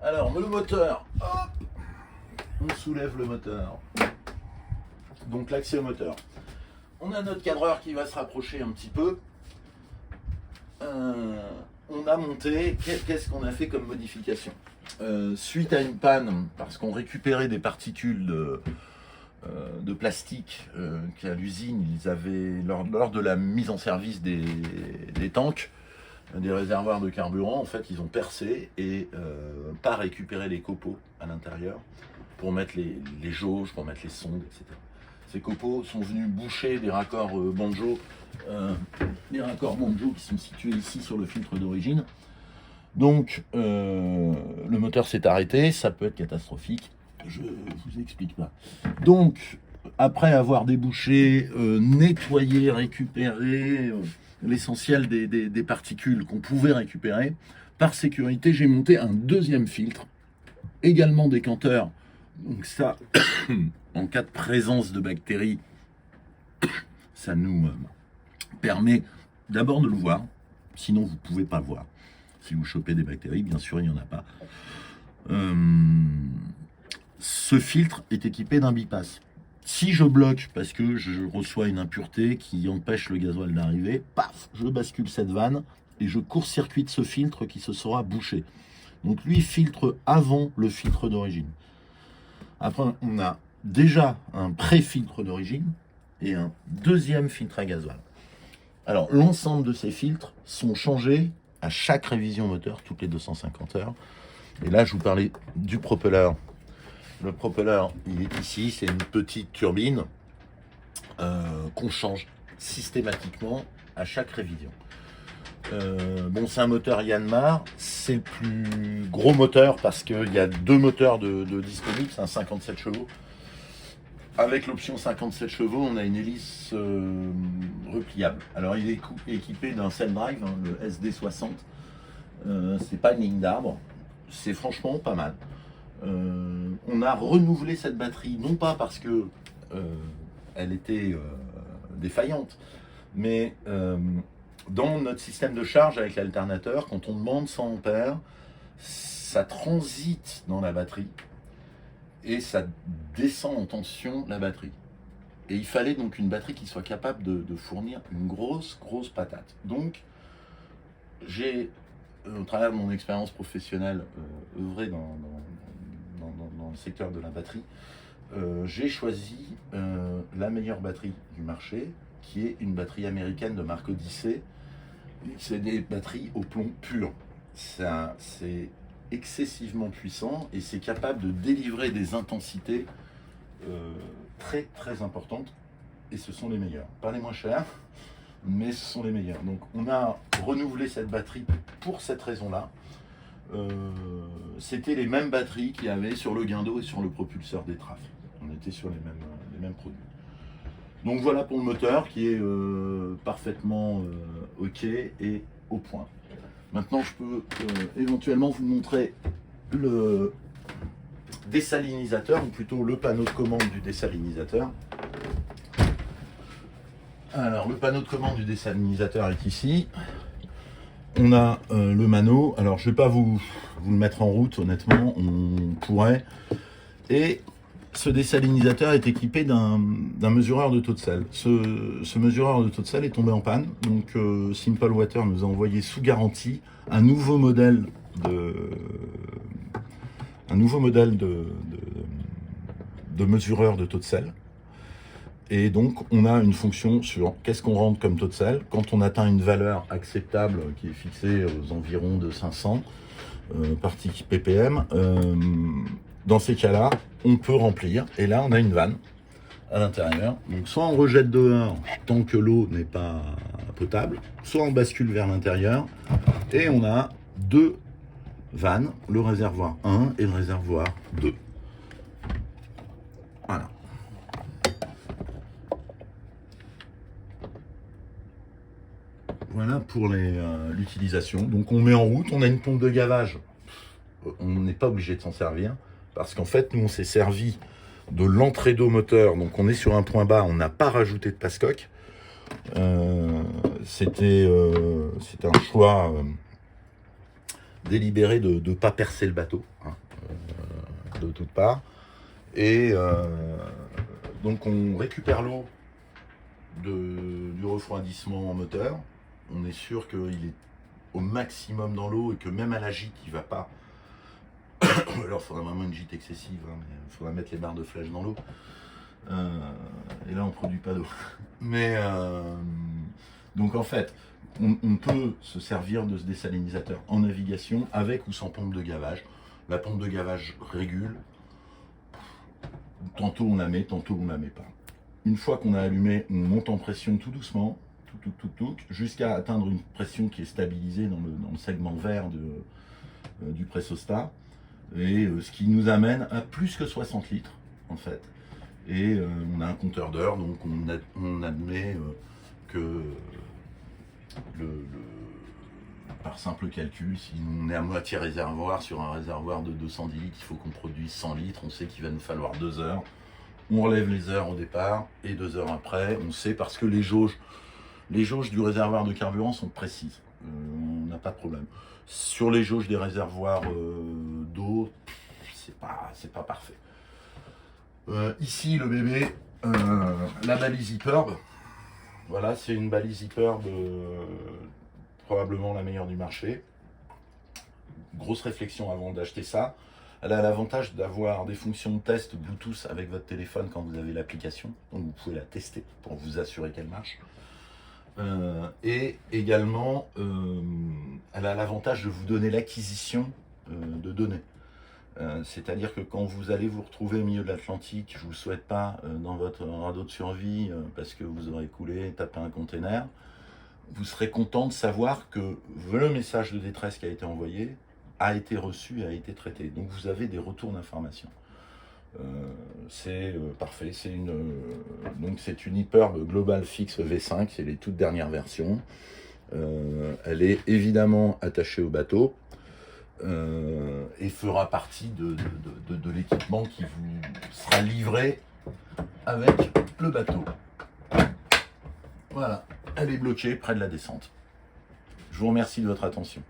Alors, le moteur, hop, on soulève le moteur. Donc l'accès au moteur. On a notre cadreur qui va se rapprocher un petit peu. On a monté, qu'est-ce qu'on a fait comme modification suite à une panne, parce qu'on récupérait des particules de plastique qu'à l'usine, ils avaient, lors de la mise en service des tanks, des réservoirs de carburant, en fait, ils ont percé et pas récupéré les copeaux à l'intérieur pour mettre les jauges, pour mettre les sondes, etc. Ces copeaux sont venus boucher des raccords banjo, qui sont situés ici sur le filtre d'origine. Donc, le moteur s'est arrêté, ça peut être catastrophique, je vous explique pas. Donc, après avoir débouché, nettoyé, récupéré l'essentiel des particules qu'on pouvait récupérer, par sécurité, j'ai monté un deuxième filtre, également décanteur. Donc ça, en cas de présence de bactéries, ça nous permet d'abord de le voir, sinon vous ne pouvez pas le voir. Si vous chopez des bactéries, bien sûr, il n'y en a pas. Ce filtre est équipé d'un bypass. Si je bloque parce que je reçois une impureté qui empêche le gasoil d'arriver, paf, je bascule cette vanne et je court-circuite ce filtre qui se sera bouché. Donc lui filtre avant le filtre d'origine. Après, on a déjà un pré-filtre d'origine et un deuxième filtre à gasoil. Alors, l'ensemble de ces filtres sont changés à chaque révision moteur, toutes les 250 heures. Et là, je vous parlais du propeller. Le propeller, il est ici, c'est une petite turbine qu'on change systématiquement à chaque révision. Bon, c'est un moteur Yanmar, c'est le plus gros moteur parce qu'il y a deux moteurs de disponibles, c'est un 57 chevaux. Avec l'option 57 chevaux, on a une hélice repliable. Alors, il est équipé d'un cell drive, hein, le SD60. C'est pas une ligne d'arbre, c'est franchement pas mal. On a renouvelé cette batterie, non pas parce que elle était défaillante, mais dans notre système de charge avec l'alternateur, quand on demande 100 ampères, ça transite dans la batterie et ça descend en tension la batterie. Et il fallait donc une batterie qui soit capable de fournir une grosse patate. Donc, j'ai, au travers de mon expérience professionnelle, œuvré dans le secteur de la batterie, j'ai choisi la meilleure batterie du marché, qui est une batterie américaine de marque Odyssey. C'est des batteries au plomb pur. C'est excessivement puissant et c'est capable de délivrer des intensités très importantes. Et ce sont les meilleurs. Pas les moins chers, mais ce sont les meilleurs. Donc on a renouvelé cette batterie pour cette raison-là. C'était les mêmes batteries qu'il y avait sur le guindeau et sur le propulseur des trafes. On était sur les mêmes produits. Donc voilà pour le moteur qui est parfaitement OK et au point. Maintenant, je peux éventuellement vous montrer le désalinisateur, ou plutôt le panneau de commande du désalinisateur. Alors, le panneau de commande du désalinisateur est ici. On a le mano. Alors, je ne vais pas vous le mettre en route, honnêtement, on pourrait. Et ce désalinisateur est équipé d'un mesureur de taux de sel. Ce mesureur de taux de sel est tombé en panne. Donc, Simple Water nous a envoyé sous garantie un nouveau modèle de mesureur de taux de sel. Et donc, on a une fonction sur qu'est-ce qu'on rentre comme taux de sel. Quand on atteint une valeur acceptable qui est fixée aux environs de 500 parties ppm, dans ces cas-là, on peut remplir. Et là, on a une vanne à l'intérieur. Donc, soit on rejette dehors tant que l'eau n'est pas potable, soit on bascule vers l'intérieur. Et on a deux vannes, le réservoir 1 et le réservoir 2. Voilà. Voilà pour l'utilisation. Donc on met en route, on a une pompe de gavage. On n'est pas obligé de s'en servir parce qu'en fait, nous, on s'est servi de l'entrée d'eau moteur. Donc on est sur un point bas, on n'a pas rajouté de passe-coque. C'était un choix délibéré de ne pas percer le bateau, hein, de toutes parts. Et donc on récupère l'eau du refroidissement en moteur. On est sûr qu'il est au maximum dans l'eau et que même à la gîte, il ne va pas. Alors il faudra vraiment une gîte excessive, hein, mais il faudra mettre les barres de flèche dans l'eau. Et là on ne produit pas d'eau. Mais donc en fait, on peut se servir de ce désalinisateur en navigation avec ou sans pompe de gavage. La pompe de gavage régule. Tantôt on la met, tantôt on la met pas. Une fois qu'on a allumé, on monte en pression tout doucement, jusqu'à atteindre une pression qui est stabilisée dans le segment vert du pressostat. Et ce qui nous amène à plus que 60 litres en fait. Et on a un compteur d'heures, donc on admet que par simple calcul, si on est à moitié réservoir sur un réservoir de 210 litres, il faut qu'on produise 100 litres, on sait qu'il va nous falloir 2 heures. On relève les heures au départ et 2 heures après, on sait parce que les jauges du réservoir de carburant sont précises. On n'a pas de problème. Sur les jauges des réservoirs d'eau, c'est pas parfait. Ici, le bébé, la balise Hyperb. Voilà, c'est une balise Hyperb, probablement la meilleure du marché. Grosse réflexion avant d'acheter ça. Elle a l'avantage d'avoir des fonctions de test Bluetooth avec votre téléphone quand vous avez l'application. Donc vous pouvez la tester pour vous assurer qu'elle marche. Et également, elle a l'avantage de vous donner l'acquisition de données. C'est-à-dire que quand vous allez vous retrouver au milieu de l'Atlantique, je ne vous souhaite pas dans votre radeau de survie parce que vous aurez coulé, tapé un container, vous serez content de savoir que le message de détresse qui a été envoyé a été reçu et a été traité. Donc vous avez des retours d'informations. C'est parfait. Donc c'est une Hyperb Global Fix V5, c'est les toutes dernières versions. Elle est évidemment attachée au bateau et fera partie de l'équipement qui vous sera livré avec le bateau. Voilà, elle est bloquée près de la descente. Je vous remercie de votre attention.